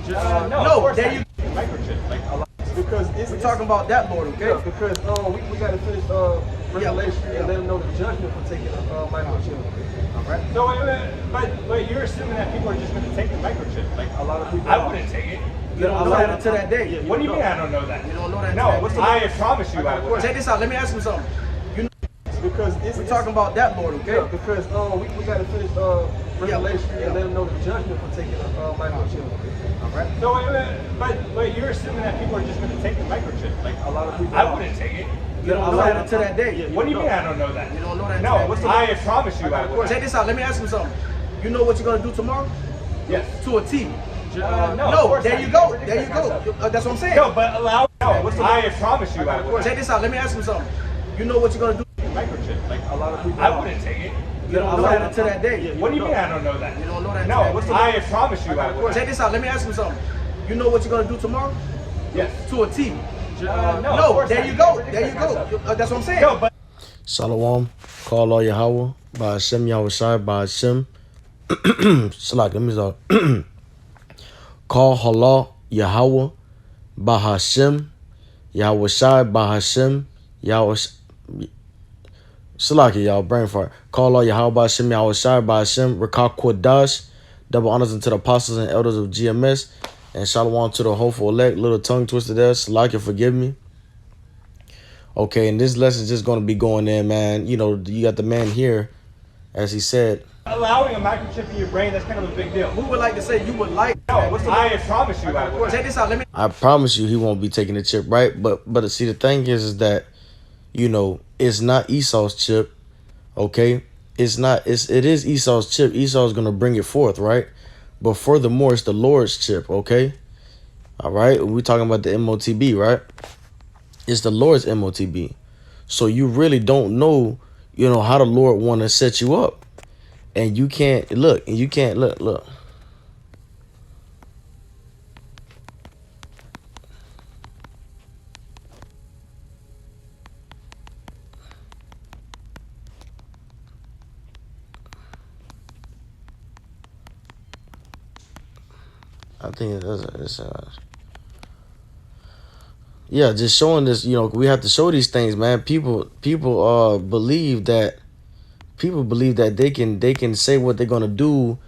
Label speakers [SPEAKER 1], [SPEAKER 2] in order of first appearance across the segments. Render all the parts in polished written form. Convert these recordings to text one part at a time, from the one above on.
[SPEAKER 1] No, there you
[SPEAKER 2] microchip. Like a lot.
[SPEAKER 1] because we're talking about that Lord, okay?
[SPEAKER 3] Yeah, because we got to finish Revelation and let them know the judgment for taking microchip.
[SPEAKER 1] All right.
[SPEAKER 2] So, but you're assuming that people are just going to take the microchip. Like
[SPEAKER 3] A lot of people.
[SPEAKER 2] I wouldn't take it.
[SPEAKER 1] You don't know that until that day.
[SPEAKER 2] What do you mean I don't know that?
[SPEAKER 1] You don't know that.
[SPEAKER 2] No, I promise you I would.
[SPEAKER 1] Check this out. Let me ask you something. You know,
[SPEAKER 3] because
[SPEAKER 1] we're talking about that Lord, okay?
[SPEAKER 3] Yeah, because we got to finish Revelation and let them know the judgment for taking microchip.
[SPEAKER 1] All right.
[SPEAKER 2] So, but you're assuming that people are just going to take the microchip. Like
[SPEAKER 3] A lot of people.
[SPEAKER 2] I wouldn't take it.
[SPEAKER 1] You don't know that until that day.
[SPEAKER 2] What do you mean I don't know that?
[SPEAKER 1] You don't know that.
[SPEAKER 2] No, I promise you I would.
[SPEAKER 1] Check this out. Let me ask you something. You know what you're gonna do tomorrow?
[SPEAKER 2] Yes.
[SPEAKER 1] To a T.
[SPEAKER 2] No,
[SPEAKER 1] there you go. There you go. That's what I'm saying.
[SPEAKER 2] No, but allow. No, I promise you I would.
[SPEAKER 1] Check this out. Let me ask you something. You know what you're gonna do?
[SPEAKER 2] Microchip. Like
[SPEAKER 3] A lot of people.
[SPEAKER 2] I wouldn't take it.
[SPEAKER 1] You don't know that until that day.
[SPEAKER 2] What do you mean I don't know that?
[SPEAKER 1] You don't know that.
[SPEAKER 2] No, I promise you I would.
[SPEAKER 1] Check this out. Let me ask you something. You know what you're gonna do tomorrow?
[SPEAKER 2] Yes.
[SPEAKER 1] To a T.
[SPEAKER 2] No,
[SPEAKER 1] there you go. There you go. That's what I'm saying.
[SPEAKER 2] No, but
[SPEAKER 4] Shalom, call all Yahawah, by Hashem Yahawashi, by Hashem. Salak, let me start. Call halal Yahawah, by Hashem Yahawashi, by Hashem Yahawashi. Salak, y'all, brain fart. Call all Yahawah, by Hashem Yahawashi, by Hashem Rakah Quadash. Double honors unto the apostles and elders of GMS. And shalom to the hopeful elect. Little tongue twister there. Salak, forgive me. Okay, and this lesson is just going to be going in, man. You know, you got the man here, as he said.
[SPEAKER 2] allowing a microchip in your brain, that's kind of a big deal.
[SPEAKER 1] Who would like to say you would like?
[SPEAKER 2] No, I promise you I would.
[SPEAKER 1] Check this out. Let me.
[SPEAKER 4] I promise you he won't be taking the chip, right? But see, the thing is that, you know, it's not Esau's chip, okay? It is Esau's chip. Esau's going to bring it forth, right? But furthermore, it's the Lord's chip, okay? All right? We're talking about the MOTB, right? It's the Lord's MOTB. So you really don't know, you know, how the Lord want to set you up. And you can't look. I think it's yeah, just showing this, you know, we have to show these things, man. People believe that they can say what they're gonna do,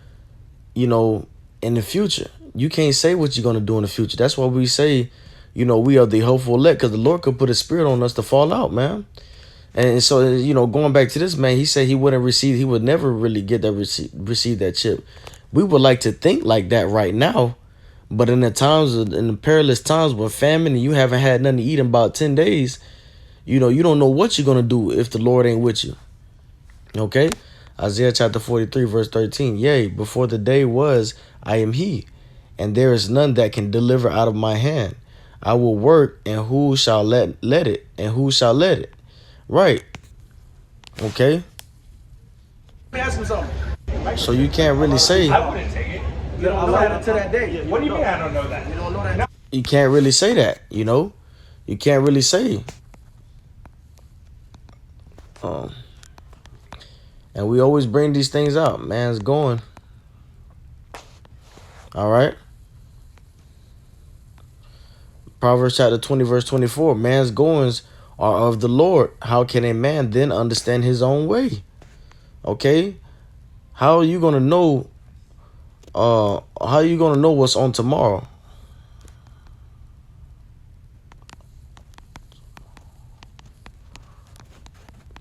[SPEAKER 4] you know, in the future. You can't say what you're gonna do in the future. That's why we say, you know, we are the hopeful elect, because the Lord could put a spirit on us to fall out, man. And so, you know, going back to this, man, he said he would never really get that receive that chip. We would like to think like that right now. But in the perilous times with famine and you haven't had nothing to eat in about 10 days, you know, you don't know what you're going to do if the Lord ain't with you. Okay? Isaiah chapter 43, verse 13. Yea, before the day was, I am he, and there is none that can deliver out of my hand. I will work, and who shall let it? And who shall let it? Right. Okay?
[SPEAKER 1] Let me ask you something.
[SPEAKER 4] So you can't really say.
[SPEAKER 2] I wouldn't take it.
[SPEAKER 1] You don't know that until that day.
[SPEAKER 2] What do you mean I don't know that?
[SPEAKER 1] You don't know that.
[SPEAKER 4] You can't really say that, you know? You can't really say. And we always bring these things out. Man's going. All right? Proverbs chapter 20, verse 24. Man's goings are of the Lord. How can a man then understand his own way? Okay? How are you going to know? How are you going to know what's on tomorrow?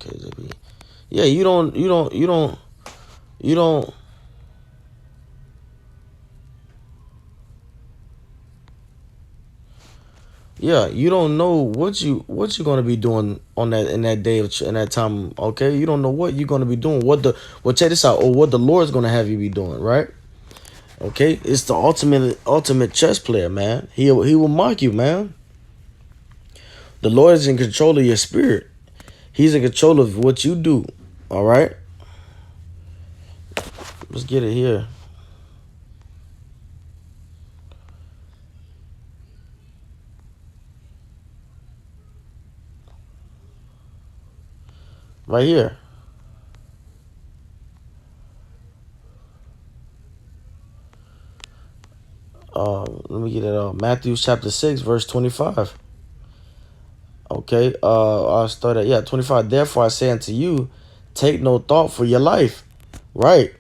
[SPEAKER 4] KJV. Yeah, you don't. Yeah, you don't know what you're going to be doing on that in that day in that time. Okay, you don't know what you're going to be doing. Check this out. Or what the Lord's going to have you be doing, right? Okay, it's the ultimate chess player, man. He will mark you, man. The Lord is in control of your spirit. He's in control of what you do. All right. Let's get it here. Right here. Let me get it. Matthew chapter 6, verse 25. Okay, I'll start at 25. Therefore I say unto you, take no thought for your life. Right.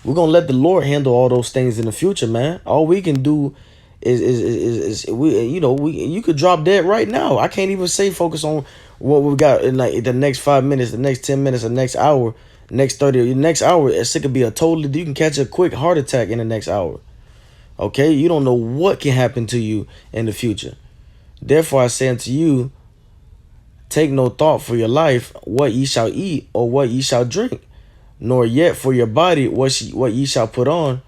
[SPEAKER 4] We're gonna let the Lord handle all those things in the future, man. All we can do is we you could drop dead right now. I can't even say focus on what we got in like the next 5 minutes, the next 10 minutes, the next hour, next 30, the next hour. It could be you can catch a quick heart attack in the next hour. Okay, you don't know what can happen to you in the future. Therefore I say unto you, take no thought for your life, what ye shall eat or what ye shall drink, nor yet for your body what ye shall put on.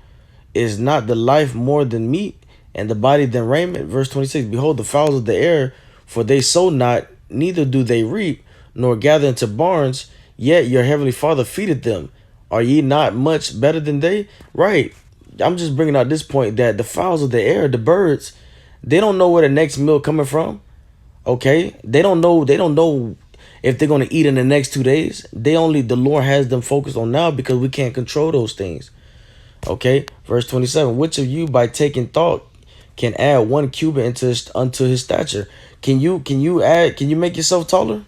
[SPEAKER 4] Is not the life more than meat, and the body than raiment? Verse 26, behold the fowls of the air, for they sow not, neither do they reap, nor gather into barns, yet your heavenly Father feedeth them. Are ye not much better than they? Right. I'm just bringing out this point that the fowls of the air, the birds, they don't know where the next meal coming from. Okay, they don't know if they're going to eat in the next 2 days. The Lord has them focused on now because we can't control those things. Okay, verse 27, which of you by taking thought can add 1 cubit unto his stature? Can you make yourself taller?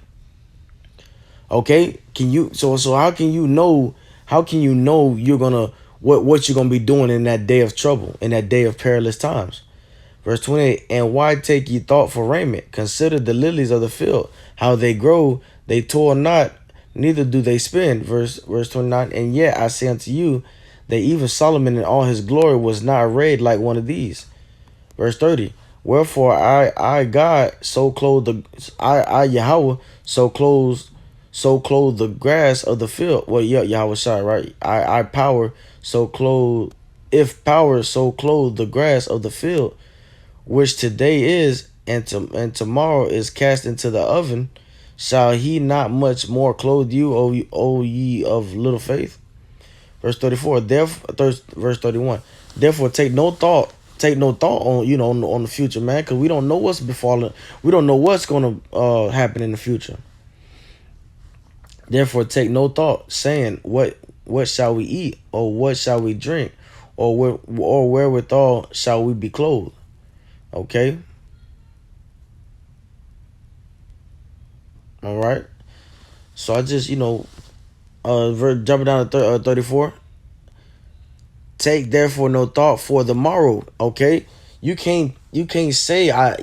[SPEAKER 4] Okay, so how can you know you're gonna what you're gonna be doing in that day of trouble, in that day of perilous times? Verse 28, and why take ye thought for raiment? Consider the lilies of the field, how they grow, they toil not, neither do they spin. Verse 29, and yet I say unto you, that even Solomon in all his glory was not arrayed like one of these. Verse 30, wherefore I God so clothe I Yahawah so clothe the grass of the field. Well, Yahawashi, right? I power so clothe, if power so clothe the grass of the field, which today is and tomorrow is cast into the oven, shall he not much more clothe you, O ye of little faith? Verse 34. Verse 31. Therefore, take no thought on on the future, man, because we don't know what's befallen. We don't know what's going to happen in the future. Therefore, take no thought, saying, what shall we eat, or what shall we drink, or wherewithal shall we be clothed? Okay. All right. So I just jumping down to 34. Take therefore no thought for the morrow. Okay, you can say I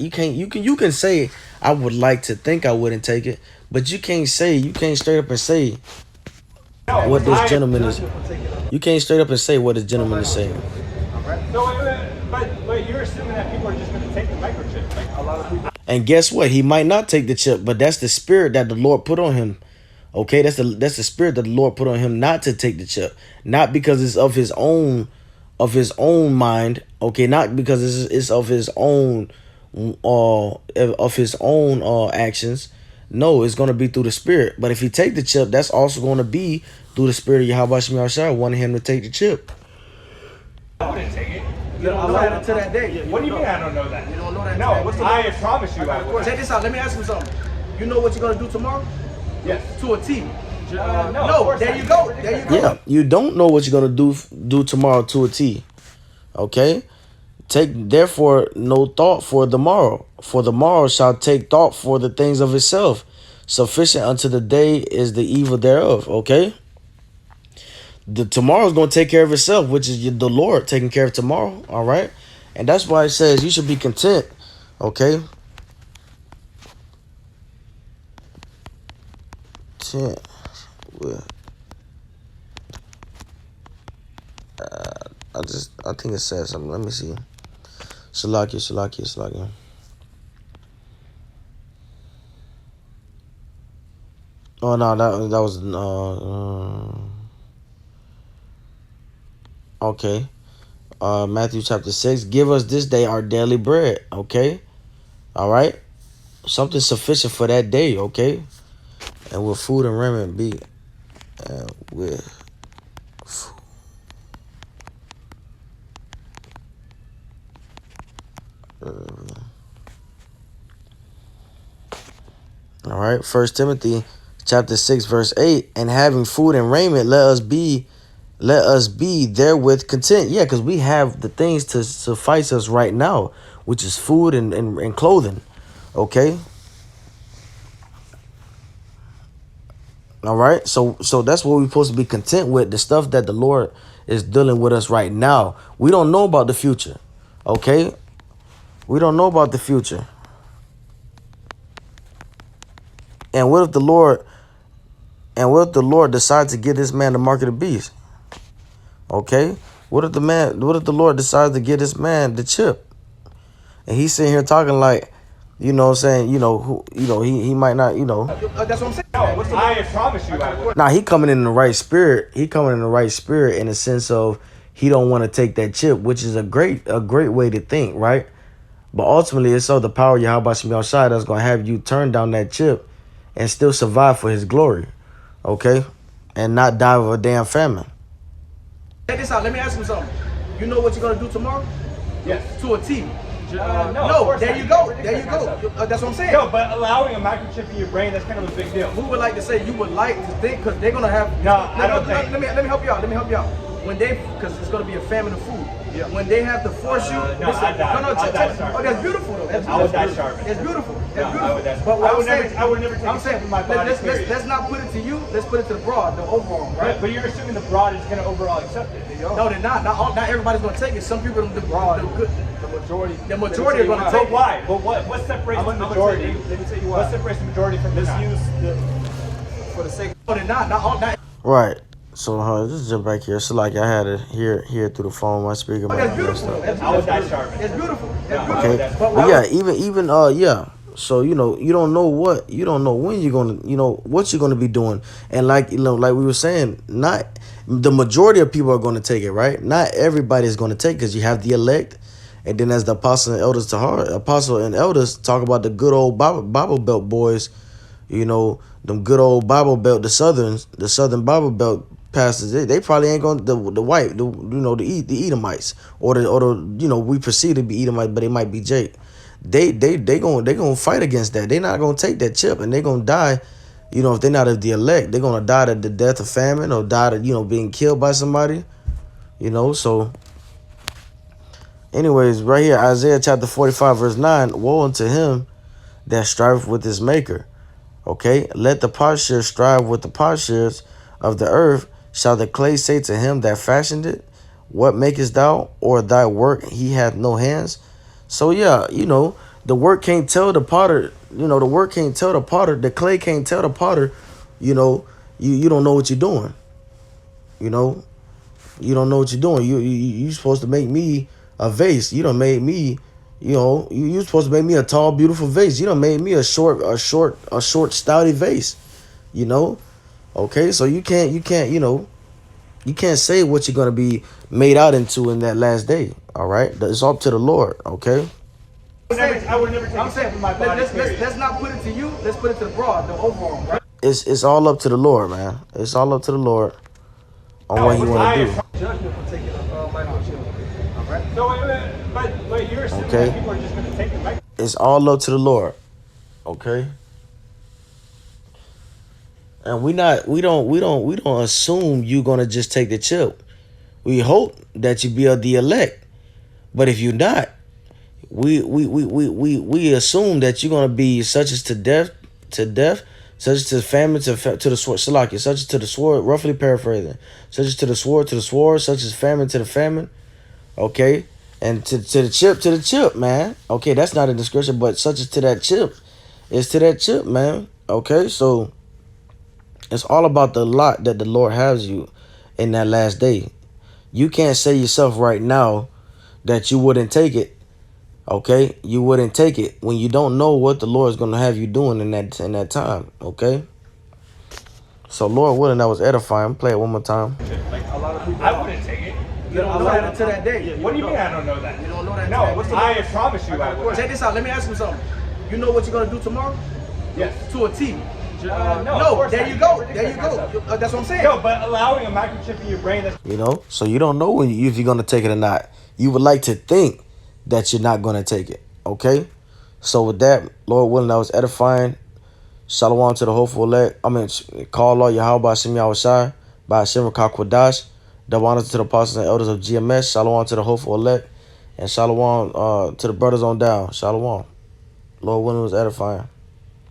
[SPEAKER 4] would like to think I wouldn't take it, but you can't straight up and say what this gentleman is. You can't straight up and say what this gentleman is saying.
[SPEAKER 2] No, but you're assuming that people are just going to take the microchip. Like a lot of people.
[SPEAKER 4] And guess what? He might not take the chip, but that's the spirit that the Lord put on him. Okay, that's the spirit that the Lord put on him not to take the chip, not because it's of his own mind. Okay, not because it's of his own actions. No, it's gonna be through the spirit. But if he take the chip, that's also gonna be through the spirit of Yahawashi wanting him to take the chip.
[SPEAKER 2] I wouldn't take it.
[SPEAKER 1] You don't know that until that day.
[SPEAKER 2] What do you mean I don't know that?
[SPEAKER 1] You don't know that.
[SPEAKER 2] No,
[SPEAKER 1] until
[SPEAKER 2] I promise you I would.
[SPEAKER 1] Check this out. Let me ask you something. You know what you're gonna do tomorrow?
[SPEAKER 2] Yes.
[SPEAKER 1] To a T.
[SPEAKER 2] No.
[SPEAKER 1] There you go. There you go.
[SPEAKER 4] Yeah, you don't know what you're gonna do tomorrow to a T. Okay, take therefore no thought for the morrow, for the morrow shall take thought for the things of itself. Sufficient unto the day is the evil thereof. Okay, the tomorrow's gonna take care of itself, which is the Lord taking care of tomorrow. All right, and that's why it says you should be content. Okay. 10. I think it says something. Let me see. Salakia. Oh no, that was okay. Matthew chapter 6. Give us this day our daily bread. Okay. All right. Something sufficient for that day. Okay. And with food and raiment be, with food. All right, 1 Timothy chapter 6 verse 8, and having food and raiment, let us be let us be therewith content. Yeah, because we have the things to suffice us right now, which is food and clothing. Okay. All right. So that's what we're supposed to be content with, the stuff that the Lord is dealing with us right now. We don't know about the future. Okay. We don't know about the future. And what if the Lord decides to give this man the mark of the beast? Okay. What if the Lord decides to give this man the chip? And he's sitting here talking like, you know what I'm saying, he might not,
[SPEAKER 1] That's what I'm saying.
[SPEAKER 2] No,
[SPEAKER 1] What's the
[SPEAKER 2] I promise you I would.
[SPEAKER 4] Nah, he coming in the right spirit. He coming in the right spirit in the sense of he don't want to take that chip, which is a great way to think, right? But ultimately, it's so the power of Yahawashi that's gonna have you turn down that chip and still survive for his glory, okay? And not die of a damn famine.
[SPEAKER 1] Check this out. Let me ask you something. You know what you're gonna do tomorrow?
[SPEAKER 2] Yes.
[SPEAKER 1] To a T.
[SPEAKER 2] No,
[SPEAKER 1] there you go. There you go. That's what I'm saying.
[SPEAKER 2] No, but allowing a microchip in your brain, that's kind of a big deal.
[SPEAKER 1] Who would like to say you would like to think, because they're gonna have.
[SPEAKER 2] No, I don't think.
[SPEAKER 1] Let me help you out. Let me help you out. When because it's gonna be a famine of food.
[SPEAKER 3] Yeah.
[SPEAKER 1] When they have to force you.
[SPEAKER 2] No, I'd die. I'd die starving.
[SPEAKER 1] Oh, that's beautiful though. That's
[SPEAKER 2] I would die
[SPEAKER 1] beautiful.
[SPEAKER 2] starving.
[SPEAKER 1] It's beautiful.
[SPEAKER 2] No,
[SPEAKER 1] That's beautiful.
[SPEAKER 2] I would die.
[SPEAKER 1] But what
[SPEAKER 2] I would
[SPEAKER 1] I'm saying,
[SPEAKER 2] never. I would never take
[SPEAKER 1] I'm
[SPEAKER 2] a
[SPEAKER 1] saying,
[SPEAKER 2] step in my body.
[SPEAKER 1] let's not put it to you. Let's put it to the broad, the overall, right?
[SPEAKER 2] But you're assuming the broad is going to overall accept it.
[SPEAKER 1] No, they're not. Not everybody's gonna take it. Some people, the good.
[SPEAKER 3] The majority.
[SPEAKER 1] The majority are gonna take
[SPEAKER 2] But why? But what separates the majority?
[SPEAKER 3] Let me tell you why.
[SPEAKER 2] What separates the majority from the
[SPEAKER 3] Let's
[SPEAKER 2] not?
[SPEAKER 3] use for the sake.
[SPEAKER 1] No, they're not. Not.
[SPEAKER 4] Right. So just jump back here. So like I had to hear through the phone, my speaker.
[SPEAKER 1] Oh, that's beautiful.
[SPEAKER 2] I would die starving.
[SPEAKER 1] It's beautiful.
[SPEAKER 4] Okay. But yeah, even yeah. So you don't know when you're gonna, what you're gonna be doing, and like like we were saying, not the majority of people are gonna take it, right? Not everybody is gonna take, because you have the elect, and then as the apostle and elders talk about the good old Bible Belt boys, them good old Bible Belt, the Southern Bible Belt pastors, they probably ain't gonna the white, the Edomites, or the we perceive to be Edomites, but they might be Jake. They gonna fight against that. They're not gonna take that chip, and they're gonna die. If they're not of the elect, they're gonna die to the death of famine, or die to being killed by somebody. So anyways, right here, Isaiah chapter 45 verse 9. Woe unto him that striveth with his maker. Okay, let the potsherds strive with the potsherds of the earth. Shall the clay say to him that fashioned it, what makest thou? Or thy work he hath no hands. So yeah, the work can't tell the potter. The work can't tell the potter. The clay can't tell the potter. You don't know what you're doing. You don't know what you're doing. You supposed to make me a vase. You done made me. You supposed to make me a tall, beautiful vase. You done made me a short, stouty vase. Okay, so you can't say what you're gonna be made out into in that last day. All right, it's up to the Lord. Okay.
[SPEAKER 2] I would never take a step in my body.
[SPEAKER 1] Let's not put it to you. Let's put it to the broad, the overall, right?
[SPEAKER 4] It's all up to the Lord, man. It's all up to the Lord on what He want to do.
[SPEAKER 3] Judgment for taking a microchip.
[SPEAKER 2] Right? So, but you're assuming
[SPEAKER 4] Okay.
[SPEAKER 2] that people are just going to take the mic.
[SPEAKER 4] It's all up to the Lord. Okay. And we don't assume you're gonna just take the chip. We hope that you be of the elect. But if you're not, we assume that you're gonna be such as to death, such as to famine, to the sword, Salakia, such as to the sword, roughly paraphrasing, such as to the sword, such as famine to the famine. Okay. And to the chip, man. Okay, that's not a description, but such as to that chip. It's to that chip, man. Okay, so it's all about the lot that the Lord has you in that last day. You can't say yourself right now that you wouldn't take it. Okay, you wouldn't take it when you don't know what the Lord is going to have you doing in that time. Okay, so Lord willing, that was edifying. Play it one more time.
[SPEAKER 2] Like a lot of people, I wouldn't take it.
[SPEAKER 1] You don't know that until that day.
[SPEAKER 2] What do you mean I don't know that?
[SPEAKER 1] You don't know that.
[SPEAKER 2] No,
[SPEAKER 1] until that day.
[SPEAKER 2] I promise you I would.
[SPEAKER 1] Check this out. Let me ask you something. You know what you're gonna do tomorrow?
[SPEAKER 2] Yes.
[SPEAKER 1] To a T.
[SPEAKER 2] No,
[SPEAKER 1] there you go. There you go. That's what I'm saying.
[SPEAKER 2] No, but allowing a microchip in your brain, that's
[SPEAKER 4] So you don't know if you're going to take it or not. You would like to think that you're not going to take it. Okay, so with that, Lord willing, that was edifying. Shalom to the hopeful elect. Call Lord Yahawah by Yahawashi by Hashem Rakakwadash. Double honors to the apostles and elders of GMS. Shalom to the hopeful elect. And shalom to the brothers on down. Shalom. Lord willing, was edifying.